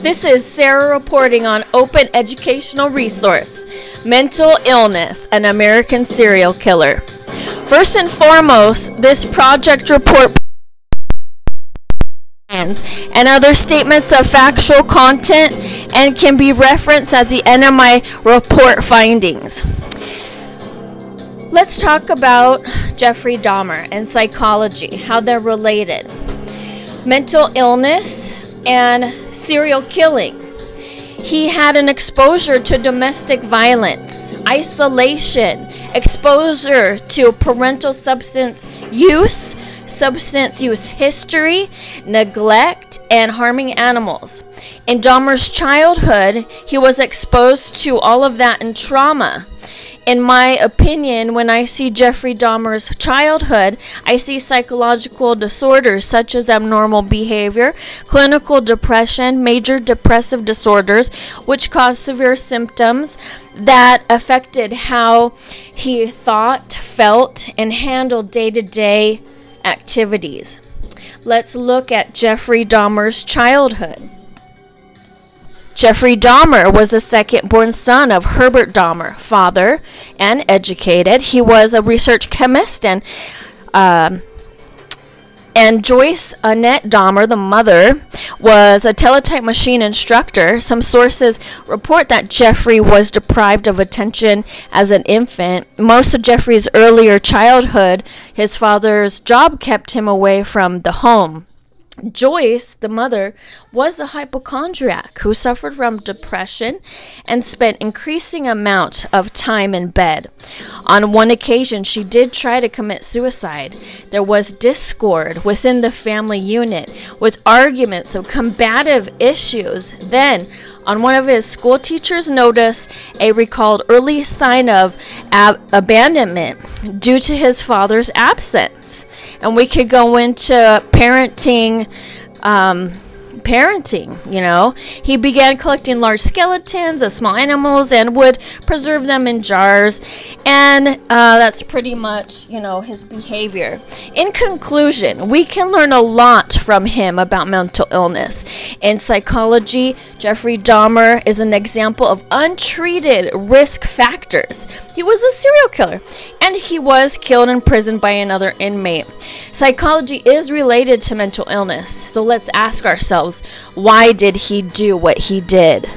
This is Sarah reporting on Open Educational Resource, Mental Illness, an American Serial Killer. First and foremost, this project report and other statements of factual content and can be referenced at the end of my report findings. Let's talk about Jeffrey Dahmer and psychology, how they're related. Mental illness and serial killing. He had an exposure to domestic violence, isolation, exposure to parental substance use history, neglect, and harming animals. In Dahmer's childhood, he was exposed to all of that in trauma. In my opinion, when I see Jeffrey Dahmer's childhood, I see psychological disorders such as abnormal behavior, clinical depression, major depressive disorders, which caused severe symptoms that affected how he thought, felt, and handled day-to-day activities. Let's look at Jeffrey Dahmer's childhood. Jeffrey Dahmer was the second-born son of Herbert Dahmer, father and educated. He was a research chemist, and Joyce Annette Dahmer, the mother, was a teletype machine instructor. Some sources report that Jeffrey was deprived of attention as an infant. Most of Jeffrey's earlier childhood, his father's job kept him away from the home. Joyce, the mother, was a hypochondriac who suffered from depression and spent increasing amount of time in bed. On one occasion, she did try to commit suicide. There was discord within the family unit with arguments of combative issues. Then, on one of his school teachers noticed a recalled early sign of abandonment due to his father's absence. And we could go into parenting, He began collecting large skeletons of small animals and would preserve them in jars. And that's pretty much, his behavior. In conclusion, we can learn a lot from him about mental illness. In psychology, Jeffrey Dahmer is an example of untreated risk factors. He was a serial killer, and he was killed in prison by another inmate. Psychology is related to mental illness, so let's ask ourselves, why did he do what he did?